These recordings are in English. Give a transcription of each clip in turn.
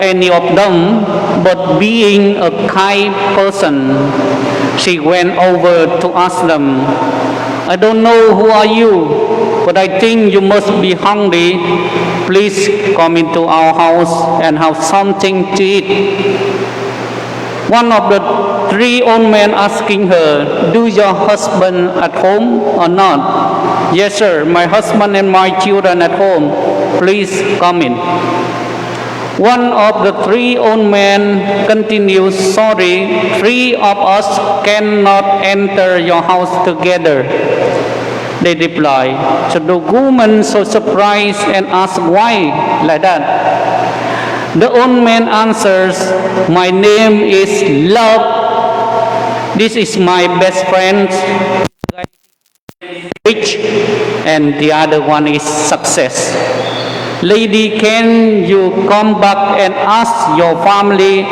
any of them, but being a kind person, she went over to ask them, I don't know who are you, but I think you must be hungry. Please come into our house and have something to eat. One of the three old men asking her, do your husband at home or not? Yes, sir, my husband and my children at home. Please come in. One of the three old men continues, sorry, three of us cannot enter your house together. They reply. So the woman so surprised and asked why like that. The old man answers, my name is Love. This is my best friend, Rich, and the other one is Success. Lady, can you come back and ask your family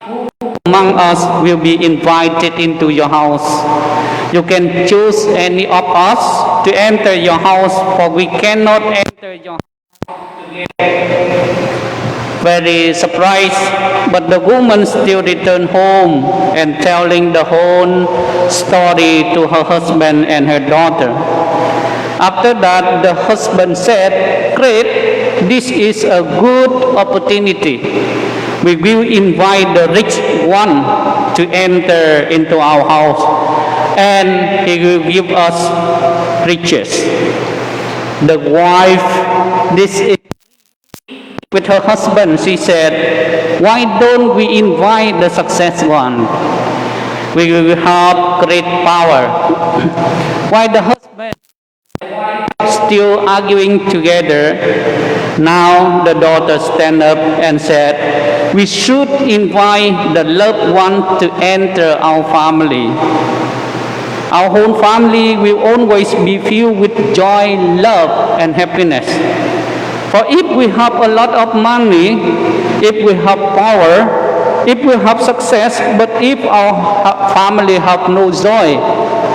who among us will be invited into your house? You can choose any of us to enter your house, for we cannot enter your house together. Very surprised, but the woman still returned home and telling the whole story to her husband and her daughter. After that, the husband said, great, this is a good opportunity. We will invite the rich one to enter into our house, and he will give us riches. The wife, this is with her husband, she said, why don't we invite the success one? We will have great power. Why the husband still arguing together? Now the daughter stand up and said, we should invite the loved one to enter our family. Our whole family will always be filled with joy, love, and happiness. For if we have a lot of money, if we have power, if we have success, but if our family have no joy,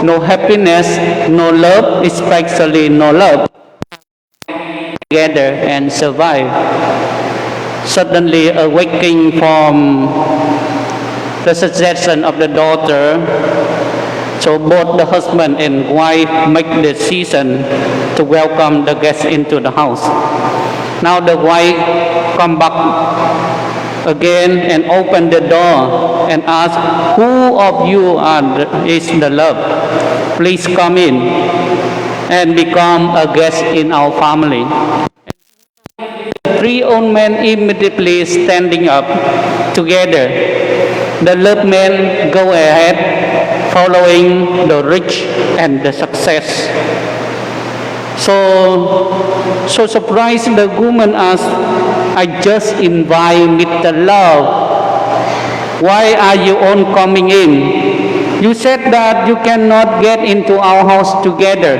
no happiness, no love, especially no love, together and survive. Suddenly awaking from the suggestion of the daughter, so both the husband and wife make the decision to welcome the guests into the house. Now the wife come back again and open the door and ask, who of you is the love? Please come in and become a guest in our family. Three old men immediately standing up together. The love men go ahead following the rich and the success. So surprised, the woman asked, I just invite Mr. Love. Why are you all coming in? You said that you cannot get into our house together.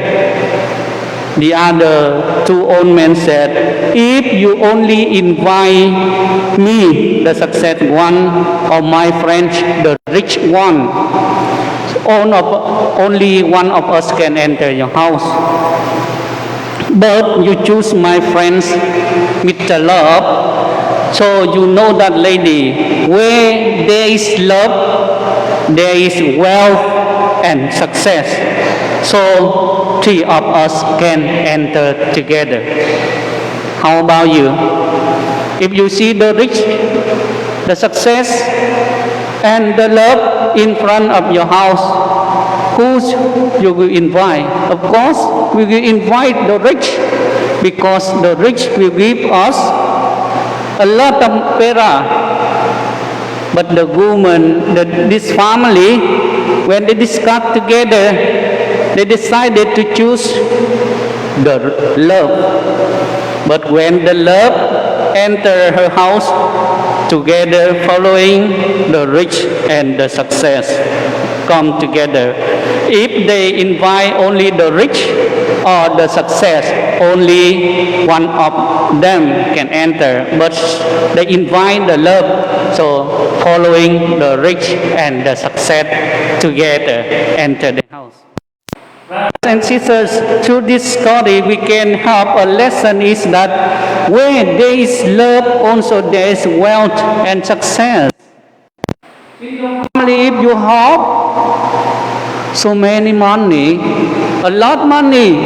The other two old men said, if you only invite me, the success one, or my friend, the rich one, only one of us can enter your house. But you choose my friends, Mr. Love. So you know that, lady, where there is love, there is wealth and success. So three of us can enter together. How about you? If you see the rich, the success, and the love in front of your house, who you will invite? Of course, we will invite the rich, because the rich will give us a lot of para. But the woman, this family, when they discussed together, they decided to choose the love. But when the love entered her house, together following the rich and the success come together. If they invite only the rich or the success, only one of them can enter. But they invite the love, so following the rich and the success together enter the house. and sisters, through this story we can have a lesson is that where there is love, also there is wealth and success. In your family, if you have so many money, a lot money,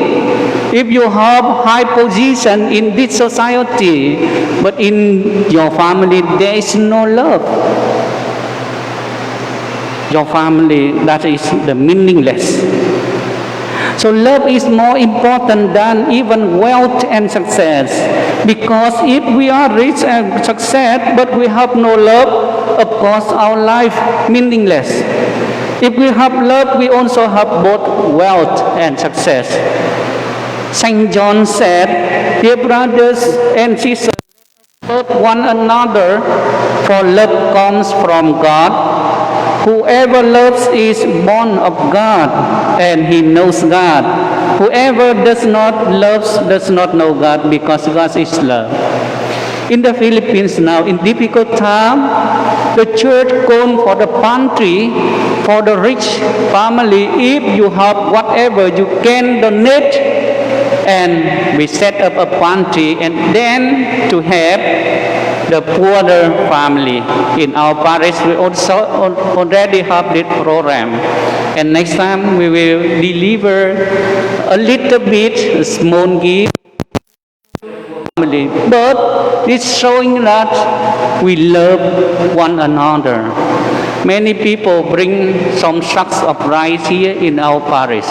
if you have high position in this society, but in your family there is no love, your family, that is the meaningless. So love is more important than even wealth and success. Because if we are rich and success, but we have no love, of course our life meaningless. If we have love, we also have both wealth and success. Saint John said, "Dear brothers and sisters, love one another, for love comes from God. Whoever loves is born of God, and he knows God. Whoever does not love does not know God, because God is love." In the Philippines now, in difficult time, the church going for the pantry for the rich family. If you have whatever you can donate, and we set up a pantry, and then to help the poorer family. In our parish, we also already have this program, and next time we will deliver a little bit, a small gift family. But it's showing that we love one another. Many people bring some sacks of rice here in our parish.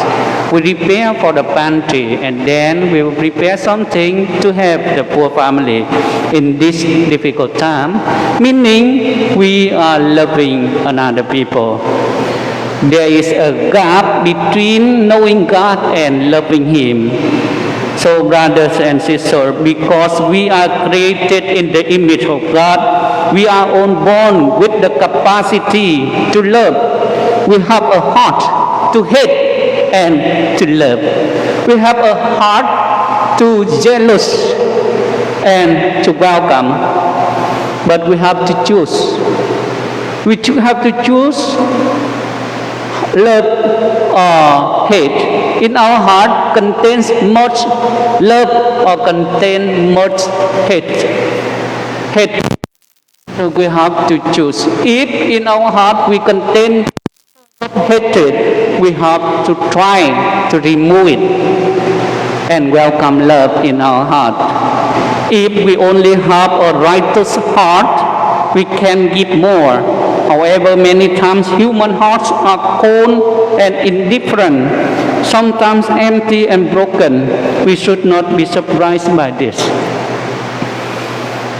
We prepare for the pantry, and then we will prepare something to help the poor family in this difficult time, meaning we are loving another people. There is a gap between knowing God and loving Him. So brothers and sisters, because we are created in the image of God, we are all born with the capacity to love. We have a heart to hate and to love. We have a heart to jealous and to welcome. But we have to choose. We have to choose love or hate. In our heart contains much love or contain much hate. Hate. So we have to choose. If in our heart we contain hatred, we have to try to remove it and welcome love in our heart. If we only have a righteous heart, we can give more. However, many times human hearts are cold and indifferent, sometimes empty and broken. We should not be surprised by this.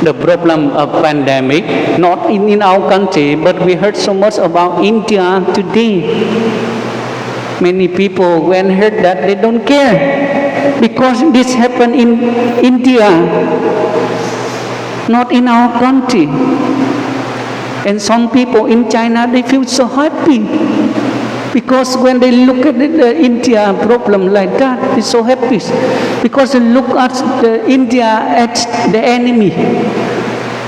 The problem of pandemic, not in our country, but we heard so much about India today. Many people, when heard that, they don't care, because this happened in India, not in our country. And some people in China, they feel so happy, because when they look at the India problem like that, they're so happy, because they look at the India as the enemy.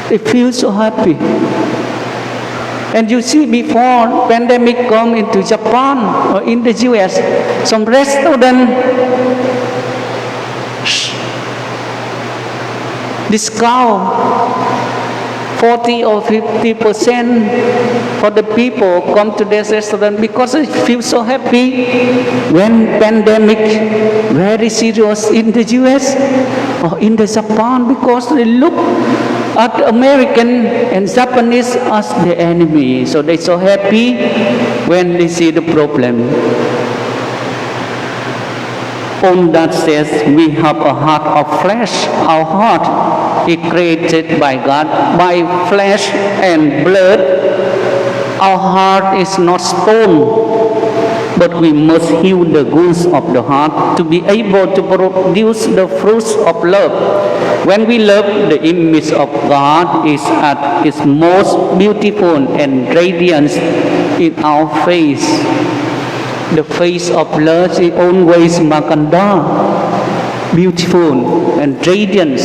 They feel so happy. And you see, before pandemic come into Japan or in the US, some restaurant discount 40 or 50% for the people come to this restaurant, because they feel so happy when pandemic very serious in the US or in the Japan, because they look at American and Japanese as the enemy. So they're so happy when they see the problem. On that says we have a heart of flesh. Our heart is created by God by flesh and blood. Our heart is not stone, but we must heal the wounds of the heart to be able to produce the fruits of love. When we love, the image of God is at its most beautiful and radiant in our face. The face of love is always maganda, beautiful and radiant.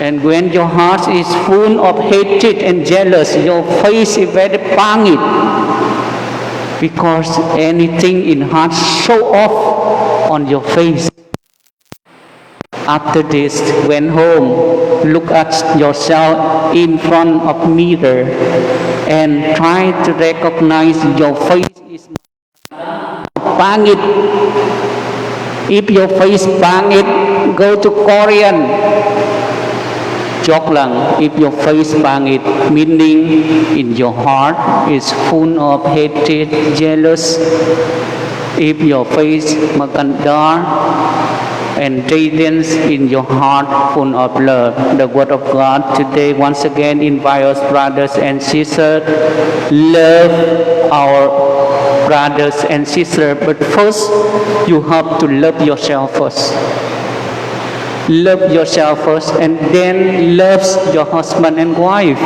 And when your heart is full of hatred and jealous, your face is very pangit. because anything in heart show off on your face. After this, went home, look at yourself in front of mirror and try to recognize your face is pangit. If your face pangit, go to Korean. Joke lang, if your face pangit, meaning in your heart is full of hatred, jealous. If your face maganda and radiance in your heart full of love. The word of God today once again invites us, brothers and sisters, love our brothers and sisters. But first, you have to love yourself first. Love yourself first, and then love your husband and wife.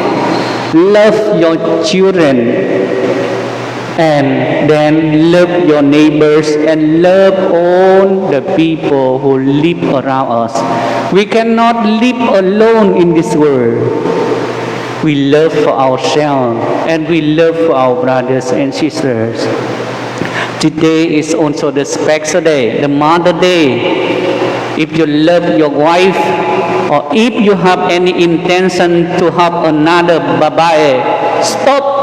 Love your children, and then love your neighbors and love all the people who live around us. We cannot live alone in this world. We love for ourselves and we love for our brothers and sisters. Today is also the special day, the Mother Day. If you love your wife, or if you have any intention to have another babae, stop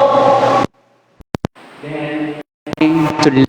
to